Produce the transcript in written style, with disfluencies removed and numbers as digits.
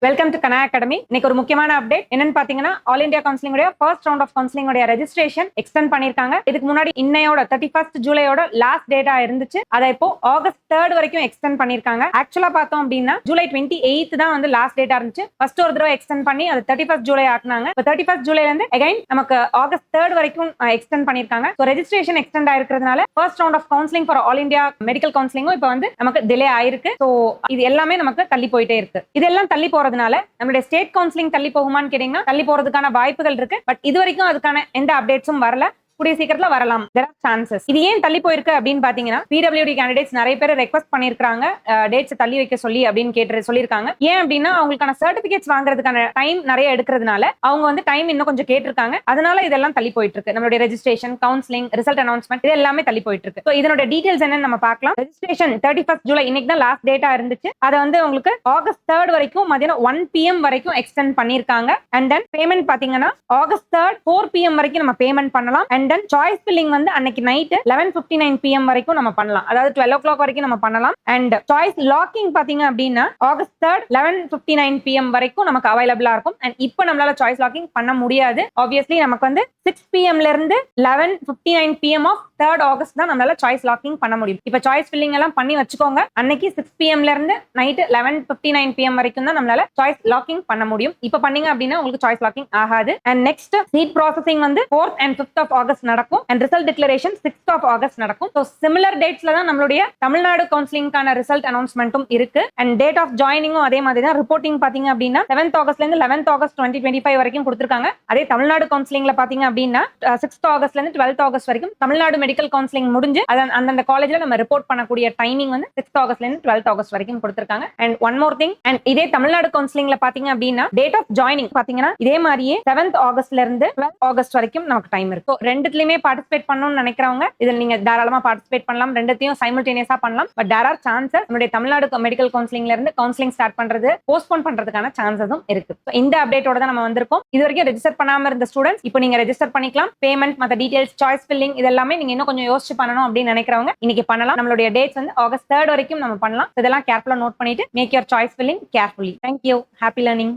Welcome to Kanaa academy. இன்னைக்கு ஒரு முக்கியமான அப்டேட் என்னன்னு பாத்தீங்கன்னா, all India counselling first round of counselling registration extend பண்ணிருக்காங்க. இதுக்கு முன்னாடி இன்னையோட 31 ஜூலையோட லாஸ்ட் டேட்டா இருந்துச்சு. அதை இப்போ ஆகஸ்ட் 3 வரைக்கும் எக்ஸ்டெண்ட் பண்ணிருக்காங்க. ஆக்சுவலா பார்த்தோம் அப்படின்னா ஜூலை 28 தான் வந்து லாஸ்ட் டேட்டா இருந்துச்சு. ஃபர்ஸ்ட் ஒரு தடவை எக்ஸ்டெண்ட் பண்ணி அது 31 ஜூலை ஆக்குனாங்க. இப்போ 31 ஜூலைல இருந்து அகைன் நமக்கு ஆகஸ்ட் 3 வரைக்கும் எக்ஸ்டெண்ட் பண்ணிருக்காங்க. ஸோ ரெஜிஸ்ட்ரேஷன் எக்ஸ்டெண்ட் ஆயிருக்கிறதுனால first round of counselling for all India medical கவுன்சிலிங்கும் இப்போ வந்து நமக்கு டிலே ஆயிருக்கு. ஸோ இது எல்லாமே நமக்கு தள்ளி போயிட்டே இருக்கு. இதெல்லாம் தள்ளி போறதுனால நம்மளுடைய ஸ்டேட் கவுன்சிலிங் தள்ளி போகுமான்னு கேட்டீங்கன்னா தள்ளி போறதுக்கான வாய்ப்புகள் இருக்கு. பட் இது வரைக்கும் அதுக்கான எந்த அப்டேட்ஸும் வரல. கூடிய சீக்கிரத்துல வரலாம். there are chances. இது ஏன் தள்ளி போயிருக்கு அப்படின்னு பாத்தீங்கன்னா, பிடபிள்யூடி கேண்டிடேட்ஸ் நிறைய பேர் ரெக்வஸ்ட் பண்ணிருக்காங்க டேட்ஸ் தள்ளி வைக்க சொல்லி அப்படின்னு சொல்லிருக்காங்க. ஏன் அப்படின்னா அவங்களுக்கான சர்டிபிகேட்ஸ் வாங்குறதுக்கான டைம் நிறைய எடுக்கிறதுனால அவங்க வந்து டைம் இன்னும் கொஞ்சம் கேட்டிருக்காங்க. அதனால இதெல்லாம் தள்ளி போயிட்டு இருக்கு. நம்மளுடைய ரெஜிஸ்ட்ரேஷன், கவுன்சிலிங், ரிசல்ட் அனௌன்ஸ்மெண்ட் இது எல்லாமே தள்ளி போயிட்டு இருக்கு. இதனோட டீடைல்ஸ் என்னன்னு நம்ம பார்க்கலாம். ரெஜிஸ்ட்ரேஷன் 31 ஜூலை இன்னைக்கு தான் லாஸ்ட் டேட்டா இருந்துச்சு. அதை வந்து உங்களுக்கு ஆகஸ்ட் 3 வரைக்கும் மதியம் 1 PM வரைக்கும் எக்ஸ்டெண்ட் பண்ணிருக்காங்க. அண்ட் தென் பேமெண்ட் பாத்தீங்கன்னா ஆகஸ்ட் 3 4 PM வரைக்கும் நம்ம பேமெண்ட் பண்ணலாம். அண்ட் தென் சாய்ஸ் ஃபில்லிங் வந்து அன்னைக்கு நைட் 11:59 PM வரைக்கும் நம்ம பண்ணலாம். அதாவது 12 o'clock வரைக்கும் நம்ம பண்ணலாம். அண்ட் சாய்ஸ் லாக்கிங் பாத்தீங்க அப்படின்னா ஆகஸ்ட் 3 11:59 PM வரைக்கும் நமக்கு அவைலபிளா இருக்கும். அண்ட் இப்போ நம்மளால சாய்ஸ் லாக்கிங் பண்ண முடியாது. ஆப்வியஸ்லி நமக்கு வந்து 6 PM ல இருந்து 11:59 PM ஆஃப் 3rd ஆகஸ்ட் தான் நம்மளால சாய்ஸ் லாக்கிங் பண்ண முடியும். இப்போ சாய்ஸ் ஃபில்லிங் எல்லாம் பண்ணி வச்சுக்கோங்க. அன்னைக்கு 6 PM ல இருந்து நைட் 11:59 PM வரைக்கும் தான் நம்மளால சாய்ஸ் லாக்கிங் பண்ண முடியும். இப்போ பண்ணீங்க அப்படின்னா உங்களுக்கு சாய்ஸ் லாக்கிங் ஆகாது. அண்ட் நெக்ஸ்ட் சீட் ப்ராசஸிங் வந்து 4th and 5th of August நடக்கும். And result declaration 6th of August நடக்கும். ஸோ சிமிலர் டேட்ஸ்ல தான் நம்மளுடைய தமிழ்நாடு கவுன்சிலிங்கான ரிசல்ட் அனௌன்ஸ்மெண்ட்டும் இருக்கு. அண்ட் டேட் ஆஃப் ஜாயினிங்கும் அதே மாதிரி தான். ரிப்போர்ட்டிங் பாத்தீங்க அப்படின்னா 7th ஆகஸ்ட்ல இருந்து 11th ஆகஸ்ட் 2025 வரைக்கும் கொடுத்திருக்காங்க. அதே தமிழ்நாடு கவுன்சிலிங்ல பாத்தீங்க அப்படின்னா 6th ஆகஸ்ட்ல இருந்து 12th ஆகஸ்ட் வரைக்கும் தமிழ்நாடு மெடிக்கல் கவுன்சிலிங் முடிஞ்சு அந்தந்த காலேஜ்ல நம்ம ரிப்போர்ட் பண்ணக்கூடிய டைமிங் வந்து 6th ஆகஸ்ட்ல இருந்து 12th ஆகஸ்ட் வரைக்கும் கொடுத்திருக்காங்க. And one more thing, and இதே தமிழ்நாடு கவுன்சிலிங்ல பாத்தீங்க அப்படின்னா டேட் ஆஃப் ஜாயினிங் பாத்தீங்கன்னா இதே மாதிரியே 7th ஆகஸ்ட்ல இருந்து 12th ஆகஸ்ட் வரைக்கும் நமக்கு டைம் இருக்கு. ரெண்டுத்துலயுமே பார்ட்டிசிபேட் பண்ணணும்னு நினைக்கிறவங்க இதில் நீங்க தாராளமா பார்ட்டிசிபேட் பண்ணலாம். ரெண்டுத்தையும் சைமல்டேனியஸா பண்ணலாம். பட் தேர் ஆர் சான்சஸ் நம்மளுடைய தமிழ்நாடு மெடிக்கல் கவுன்சிலிங்ல இருந்து கவுன்சிலிங் ஸ்டார்ட் பண்றது போஸ்ட்போன் பண்றதுக்கான சான்சஸும் இருக்கு. இந்த அப்டேட்டோட தான் நம்ம வந்திருக்கோம். இது வரைக்கும் ரெஜிஸ்டர் பண்ணாம இருந்த ஸ்டூடெண்ட்ஸ் இப்போ நீங்க ரெஜிஸ்டர் பண்ணிக்கலாம். பேமெண்ட், மற்ற டீடைல்ஸ், சாய்ஸ் ஃபில்லிங் இதெல்லாமே நீங்க இன்னும் கொஞ்சம் யோசிச்சு பண்ணணும் அப்படின்னு நினைக்கிறவங்க இன்னைக்கு பண்ணலாம். நம்மளுடைய டேட்ஸ் வந்து ஆகஸ்ட் 3 வரைக்கும் நம்ம பண்ணலாம். இதெல்லாம் கேர்ஃபுல்லா நோட் பண்ணிட்டு make your choice filling carefully. Thank you. Happy learning.